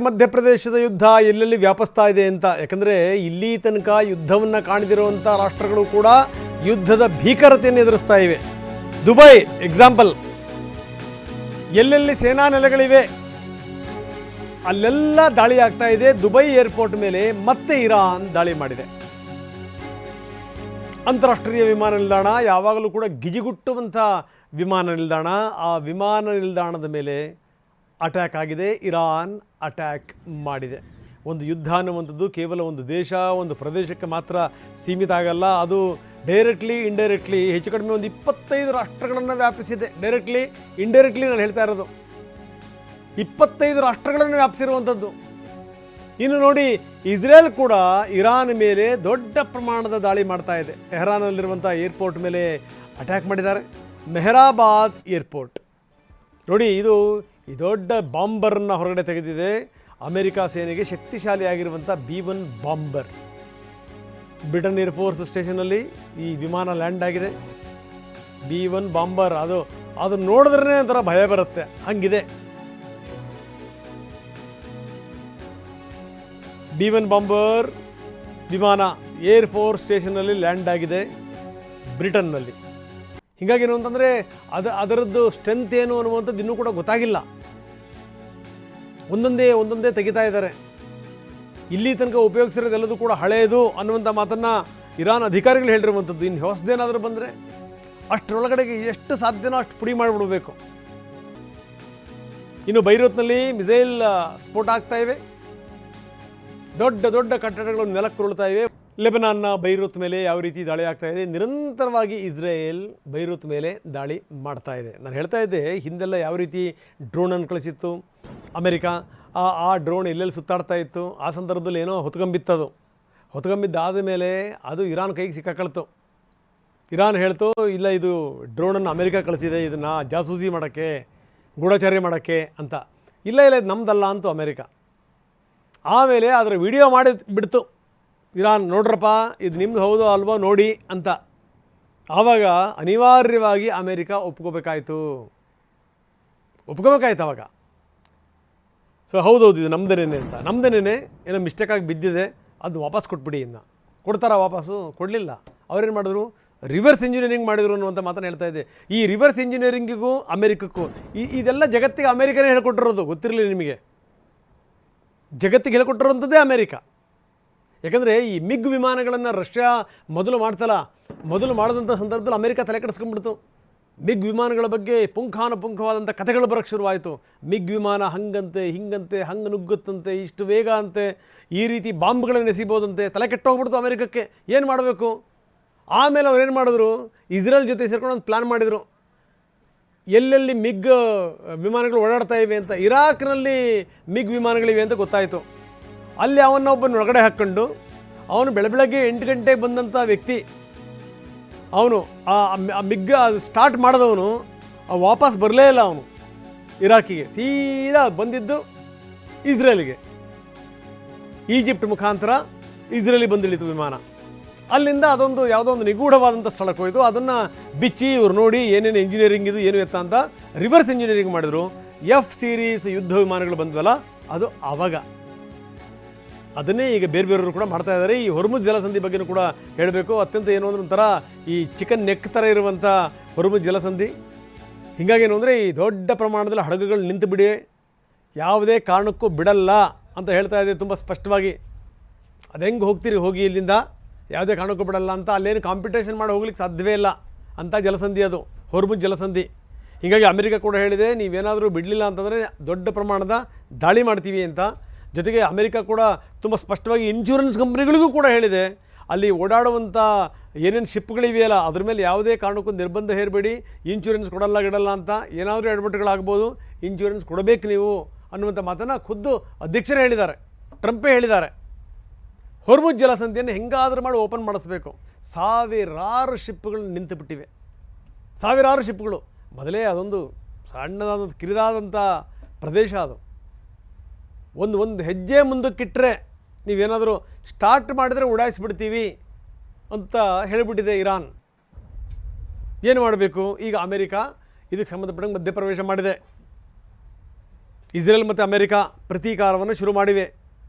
ಮಧ್ಯಪ್ರದೇಶದ ಯುದ್ಧ ಎಲ್ಲೆಲ್ಲಿ ವ್ಯಾಪಿಸ್ತಾ ಇದೆ ಅಂತ. ಯಾಕಂದರೆ ಇಲ್ಲಿ ತನಕ ಯುದ್ಧವನ್ನು ಕಾಣದಿರುವಂಥ ರಾಷ್ಟ್ರಗಳು ಕೂಡ ಯುದ್ಧದ ಭೀಕರತೆಯನ್ನು ಎದುರಿಸ್ತಾ ಇವೆ. ದುಬೈ ಎಕ್ಸಾಂಪಲ್, ಎಲ್ಲೆಲ್ಲಿ ಸೇನಾ ನೆಲೆಗಳಿವೆ ಅಲ್ಲೆಲ್ಲ ದಾಳಿ ಆಗ್ತಾ ಇದೆ. ದುಬೈ ಏರ್ಪೋರ್ಟ್ ಮೇಲೆ ಮತ್ತೆ ಇರಾನ್ ದಾಳಿ ಮಾಡಿದೆ. ಅಂತಾರಾಷ್ಟ್ರೀಯ ವಿಮಾನ ನಿಲ್ದಾಣ ಯಾವಾಗಲೂ ಕೂಡ ಗಿಜಿಗುಟ್ಟುವಂಥ ವಿಮಾನ ನಿಲ್ದಾಣ. ಆ ವಿಮಾನ ನಿಲ್ದಾಣದ ಮೇಲೆ ಅಟ್ಯಾಕ್ ಆಗಿದೆ, ಇರಾನ್ ಅಟ್ಯಾಕ್ ಮಾಡಿದೆ. ಒಂದು ಯುದ್ಧ ಅನ್ನುವಂಥದ್ದು ಕೇವಲ ಒಂದು ದೇಶ, ಒಂದು ಪ್ರದೇಶಕ್ಕೆ ಮಾತ್ರ ಸೀಮಿತ ಆಗಲ್ಲ. ಅದು ಡೈರೆಕ್ಟ್ಲಿ ಇಂಡೈರೆಕ್ಟ್ಲಿ ಹೆಚ್ಚು ಕಡಿಮೆ ಒಂದು 25 ರಾಷ್ಟ್ರಗಳನ್ನು ವ್ಯಾಪಿಸಿದೆ. ಡೈರೆಕ್ಟ್ಲಿ ಇಂಡೈರೆಕ್ಟ್ಲಿ ನಾನು ಹೇಳ್ತಾ ಇರೋದು 25 ರಾಷ್ಟ್ರಗಳನ್ನು ವ್ಯಾಪಿಸಿರುವಂಥದ್ದು. ಇನ್ನು ನೋಡಿ, ಇಸ್ರೇಲ್ ಕೂಡ ಇರಾನ್ ಮೇಲೆ ದೊಡ್ಡ ಪ್ರಮಾಣದ ದಾಳಿ ಮಾಡ್ತಾ ಇದೆ. ಟೆಹರಾನಲ್ಲಿರುವಂಥ ಏರ್ಪೋರ್ಟ್ ಮೇಲೆ ಅಟ್ಯಾಕ್ ಮಾಡಿದ್ದಾರೆ. ಮೆಹರಾಬಾದ್ ಏರ್ಪೋರ್ಟ್ ನೋಡಿ, ಇದು ಈ ದೊಡ್ಡ ಬಾಂಬರನ್ನು ಹೊರಗಡೆ ತೆಗೆದಿದೆ. ಅಮೆರಿಕ ಸೇನೆಗೆ ಶಕ್ತಿಶಾಲಿಯಾಗಿರುವಂಥ B-1 ಬಾಂಬರ್. ಬ್ರಿಟನ್ ಏರ್ಫೋರ್ಸ್ ಸ್ಟೇಷನಲ್ಲಿ ಈ ವಿಮಾನ ಲ್ಯಾಂಡ್ ಆಗಿದೆ. B-1 ಬಾಂಬರ್, ಅದನ್ನು ನೋಡಿದ್ರೇ ಒಂಥರ ಭಯ ಬರುತ್ತೆ, ಹಂಗಿದೆ. B-1 ಬಾಂಬರ್ ವಿಮಾನ ಏರ್ಫೋರ್ಸ್ ಸ್ಟೇಷನಲ್ಲಿ ಲ್ಯಾಂಡ್ ಆಗಿದೆ ಬ್ರಿಟನ್ನಲ್ಲಿ. ಹೀಗಾಗಿ ಏನು ಅಂತಂದರೆ ಅದರದ್ದು ಸ್ಟ್ರೆಂತ್ ಏನು ಅನ್ನುವಂಥದ್ದು ಇನ್ನೂ ಕೂಡ ಗೊತ್ತಾಗಿಲ್ಲ. ಒಂದೊಂದೇ ತೆಗಿತಾ ಇದ್ದಾರೆ. ಇಲ್ಲಿ ತನಕ ಉಪಯೋಗಿಸಿರೋದೆಲ್ಲದೂ ಕೂಡ ಹಳೆಯದು ಅನ್ನುವಂಥ ಮಾತನ್ನು ಇರಾನ್ ಅಧಿಕಾರಿಗಳು ಹೇಳಿರುವಂಥದ್ದು. ಇನ್ನು ಹೊಸದೇನಾದರೂ ಬಂದರೆ ಅಷ್ಟರೊಳಗಡೆಗೆ ಎಷ್ಟು ಸಾಧ್ಯನೋ ಅಷ್ಟು ಪುಡಿ ಮಾಡಿಬಿಡಬೇಕು. ಇನ್ನು ಬೈರೂತ್ನಲ್ಲಿ ಮಿಸೈಲ್ ಸ್ಫೋಟ ಆಗ್ತಾ ಇವೆ. ದೊಡ್ಡ ದೊಡ್ಡ ಕಟ್ಟಡಗಳು ನೆಲಕ್ಕೆ ಉರುಳ್ತಾ ಇವೆ. ಲೆಬನಾನ್ನ ಬೈರೂತ್ ಮೇಲೆ ಯಾವ ರೀತಿ ದಾಳಿ ಆಗ್ತಾ ಇದೆ, ನಿರಂತರವಾಗಿ ಇಸ್ರೇಲ್ ಬೈರೂತ್ ಮೇಲೆ ದಾಳಿ ಮಾಡ್ತಾ ಇದೆ. ನಾನು ಹೇಳ್ತಾ ಇದ್ದೆ, ಹಿಂದೆಲ್ಲ ಯಾವ ರೀತಿ ಡ್ರೋನನ್ನು ಕಳಿಸಿತ್ತು ಅಮೆರಿಕ. ಆ ಡ್ರೋನ್ ಎಲ್ಲೆಲ್ಲಿ ಸುತ್ತಾಡ್ತಾ ಇತ್ತು. ಆ ಸಂದರ್ಭದಲ್ಲಿ ಏನೋ ಹೊತ್ಕೊಂಬಿದ್ದಾದ ಮೇಲೆ ಅದು ಇರಾನ್ ಕೈಗೆ ಸಿಕ್ಕಾಕೊಳ್ತು. ಇರಾನ್ ಹೇಳ್ತು, ಇಲ್ಲ ಇದು ಡ್ರೋನನ್ನು ಅಮೆರಿಕ ಕಳಿಸಿದೆ, ಇದನ್ನು ಜಾಸೂಸಿ ಮಾಡೋಕ್ಕೆ, ಗೂಢಚರ್ಯೆ ಮಾಡೋಕ್ಕೆ ಅಂತ. ಇಲ್ಲ ಇದು ನಮ್ಮದಲ್ಲ ಅಂತೂ ಅಮೆರಿಕ. ಆಮೇಲೆ ಅದರ ವಿಡಿಯೋ ಮಾಡಿ ಬಿಡ್ತು ಇರಾನ್, ನೋಡ್ರಪ್ಪ ಇದು ನಿಮ್ಮದು ಹೌದು ಅಲ್ವೋ ನೋಡಿ ಅಂತ. ಆವಾಗ ಅನಿವಾರ್ಯವಾಗಿ ಅಮೇರಿಕ ಒಪ್ಕೋಬೇಕಾಯ್ತು ಅವಾಗ. ಸೊ ಹೌದೌದು ಇದು ನಮ್ಮದೇನೇ ಅಂತ. ನಮ್ಮದೇನೇ ಏನೋ ಮಿಸ್ಟೇಕಾಗಿ ಬಿದ್ದಿದೆ, ಅದು ವಾಪಸ್ ಕೊಟ್ಬಿಡಿ. ಇನ್ನು ಕೊಡ್ತಾರಾ ವಾಪಸ್ಸು? ಕೊಡಲಿಲ್ಲ. ಅವರೇನು ಮಾಡಿದ್ರು, ರಿವರ್ಸ್ ಇಂಜಿನಿಯರಿಂಗ್ ಮಾಡಿದ್ರು ಅನ್ನುವಂಥ ಮಾತನ್ನು ಹೇಳ್ತಾ ಇದೆ. ಈ ರಿವರ್ಸ್ ಇಂಜಿನಿಯರಿಂಗಿಗೂ ಅಮೇರಿಕಕ್ಕೂ ಇದೆಲ್ಲ ಜಗತ್ತಿಗೆ ಅಮೇರಿಕನೇ ಹೇಳ್ಕೊಟ್ಟಿರೋದು, ಗೊತ್ತಿರಲಿಲ್ಲ ನಿಮಗೆ. ಜಗತ್ತಿಗೆ ಹೇಳ್ಕೊಟ್ಟಿರೋಂಥದ್ದೇ ಅಮೇರಿಕ. ಯಾಕಂದರೆ ಈ ಮಿಗ್ ವಿಮಾನಗಳನ್ನು ರಷ್ಯಾ ಮೊದಲು ಮಾಡಿದಂಥ ಸಂದರ್ಭದಲ್ಲಿ ಅಮೇರಿಕ ತಲೆ ಕೆಡಿಸ್ಕೊಂಡ್ಬಿಡ್ತು. ಮಿಗ್ ವಿಮಾನಗಳ ಬಗ್ಗೆ ಪುಂಖಾನುಪುಂಖವಾದಂಥ ಕಥೆಗಳು ಬರೋಕ್ಕೆ ಶುರುವಾಯಿತು. ಮಿಗ್ ವಿಮಾನ ಹಂಗಂತೆ ಹಿಂಗಂತೆ, ಹಂಗೆ ನುಗ್ಗುತ್ತಂತೆ, ಇಷ್ಟು ವೇಗ ಅಂತೆ, ಈ ರೀತಿ ಬಾಂಬ್ಗಳನ್ನು ಎಸಿಬೋದಂತೆ. ತಲೆ ಕೆಟ್ಟೋಗ್ಬಿಡ್ತು ಅಮೇರಿಕಕ್ಕೆ. ಏನು ಮಾಡಬೇಕು? ಆಮೇಲೆ ಅವ್ರು ಏನು ಮಾಡಿದ್ರು, ಇಸ್ರೇಲ್ ಜೊತೆ ಸೇರ್ಕೊಂಡು ಒಂದು ಪ್ಲ್ಯಾನ್ ಮಾಡಿದರು. ಎಲ್ಲೆಲ್ಲಿ ಮಿಗ್ ವಿಮಾನಗಳು ಓಡಾಡ್ತಾ ಇವೆ ಅಂತ. ಇರಾಕ್ನಲ್ಲಿ ಮಿಗ್ ವಿಮಾನಗಳಿವೆ ಅಂತ ಗೊತ್ತಾಯಿತು. ಅಲ್ಲಿ ಅವನೊಬ್ಬನ ಒಳಗಡೆ ಹಾಕ್ಕೊಂಡು, ಅವನು ಬೆಳಗ್ಗೆ 8 ಗಂಟೆಗೆ ಬಂದಂಥ ವ್ಯಕ್ತಿ, ಅವನು ಆ ಮಿಗ್ ಸ್ಟಾರ್ಟ್ ಮಾಡಿದವನು ವಾಪಸ್ ಬರಲೇ ಇಲ್ಲ. ಅವನು ಇರಾಕಿಗೆ ಸೀದಾ ಬಂದಿದ್ದು ಇಸ್ರೇಲಿಗೆ. ಈಜಿಪ್ಟ್ ಮುಖಾಂತರ ಇಸ್ರೇಲಿಗೆ ಬಂದಿಳಿತು ವಿಮಾನ. ಅಲ್ಲಿಂದ ಅದೊಂದು ಯಾವುದೋ ಒಂದು ನಿಗೂಢವಾದಂಥ ಸ್ಥಳಕ್ಕೆ ಹೋಯಿತು. ಅದನ್ನು ಬಿಚ್ಚಿ ಇವ್ರು ನೋಡಿ ಏನೇನು ಇಂಜಿನಿಯರಿಂಗ್ ಇದು ಏನು ಎತ್ತ ಅಂತ ರಿವರ್ಸ್ ಇಂಜಿನಿಯರಿಂಗ್ ಮಾಡಿದ್ರು. F ಸೀರೀಸ್ ಯುದ್ಧ ವಿಮಾನಗಳು ಬಂದ್ವಲ್ಲ, ಅದು ಆವಾಗ. ಅದನ್ನೇ ಈಗ ಬೇರೆಯವರು ಕೂಡ ಮಾಡ್ತಾ ಇದ್ದಾರೆ. ಈ ಹೊರ್ಮುಜ್ ಜಲಸಂಧಿ ಬಗ್ಗೆಯೂ ಕೂಡ ಹೇಳಬೇಕು. ಅತ್ಯಂತ ಏನು ಅಂದ್ರೆ ಒಂಥರ ಈ ಚಿಕನ್ ನೆಕ್ ಥರ ಇರುವಂಥ ಹೊರ್ಮುಜ್ ಜಲಸಂಧಿ. ಹೀಗಾಗಿ ಏನು ಅಂದರೆ ಈ ದೊಡ್ಡ ಪ್ರಮಾಣದಲ್ಲಿ ಹಡಗುಗಳು ನಿಂತು ಬಿಡಿ, ಯಾವುದೇ ಕಾರಣಕ್ಕೂ ಬಿಡಲ್ಲ ಅಂತ ಹೇಳ್ತಾ ಇದೆ ತುಂಬ ಸ್ಪಷ್ಟವಾಗಿ. ಅದು ಹೆಂಗೆ ಹೋಗ್ತೀರಿ ಹೋಗಿ, ಇಲ್ಲಿಂದ ಯಾವುದೇ ಕಾರಣಕ್ಕೂ ಬಿಡಲ್ಲ ಅಂತ. ಅಲ್ಲೇನು ಕಾಂಪಿಟೇಷನ್ ಮಾಡಿ ಹೋಗ್ಲಿಕ್ಕೆ ಸಾಧ್ಯವೇ ಇಲ್ಲ ಅಂತ ಜಲಸಂಧಿ ಅದು, ಹೊರ್ಮುಜ್ ಜಲಸಂಧಿ. ಹೀಗಾಗಿ ಅಮೆರಿಕ ಕೂಡ ಹೇಳಿದೆ, ನೀವೇನಾದರೂ ಬಿಡಲಿಲ್ಲ ಅಂತಂದರೆ ದೊಡ್ಡ ಪ್ರಮಾಣದ ದಾಳಿ ಮಾಡ್ತೀವಿ ಅಂತ. ಜೊತೆಗೆ ಅಮೆರಿಕ ಕೂಡ ತುಂಬ ಸ್ಪಷ್ಟವಾಗಿ ಇನ್ಶೂರೆನ್ಸ್ ಕಂಪ್ನಿಗಳಿಗೂ ಕೂಡ ಹೇಳಿದೆ, ಅಲ್ಲಿ ಓಡಾಡುವಂಥ ಏನೇನು ಶಿಪ್ಗಳಿವೆಯಲ್ಲ ಅದ್ರ ಮೇಲೆ ಯಾವುದೇ ಕಾರಣಕ್ಕೂ ನಿರ್ಬಂಧ ಹೇರಬೇಡಿ, ಇನ್ಶೂರೆನ್ಸ್ ಕೊಡಲ್ಲ ಅಂತ. ಏನಾದರೂ ಎಡವಟ್ಟುಗಳಾಗ್ಬೋದು, ಇನ್ಶೂರೆನ್ಸ್ ಕೊಡಬೇಕು ನೀವು ಅನ್ನುವಂಥ ಮಾತನ್ನು ಖುದ್ದು ಅಧ್ಯಕ್ಷರೇ ಹೇಳಿದ್ದಾರೆ, ಟ್ರಂಪೇ ಹೇಳಿದ್ದಾರೆ. ಹೊರ್ಮುಜ್ ಜಲಸಂಧಿಯನ್ನು ಹೆಂಗಾದರೂ ಮಾಡಿ ಓಪನ್ ಮಾಡಿಸ್ಬೇಕು. ಸಾವಿರಾರು ಶಿಪ್ಗಳು ನಿಂತು ಬಿಟ್ಟಿವೆ, ಸಾವಿರಾರು ಶಿಪ್ಗಳು. ಮೊದಲೇ ಅದೊಂದು ಸಣ್ಣದಾದಂಥ ಕಿರಿದಾದಂಥ ಪ್ರದೇಶ ಅದು. ಒಂದು ಹೆಜ್ಜೆ ಮುಂದಕ್ಕಿಟ್ಟರೆ ನೀವೇನಾದರೂ ಸ್ಟಾರ್ಟ್ ಮಾಡಿದರೆ ಉಡಾಯಿಸ್ಬಿಡ್ತೀವಿ ಅಂತ ಹೇಳಿಬಿಟ್ಟಿದೆ ಇರಾನ್. ಏನು ಮಾಡಬೇಕು ಈಗ? ಅಮೇರಿಕ ಇದಕ್ಕೆ ಸಂಬಂಧಪಟ್ಟಂಗೆ ಮಧ್ಯಪ್ರವೇಶ ಮಾಡಿದೆ. ಇಸ್ರೇಲ್ ಮತ್ತು ಅಮೆರಿಕ ಪ್ರತೀಕಾರವನ್ನು ಶುರು ಮಾಡಿವೆ.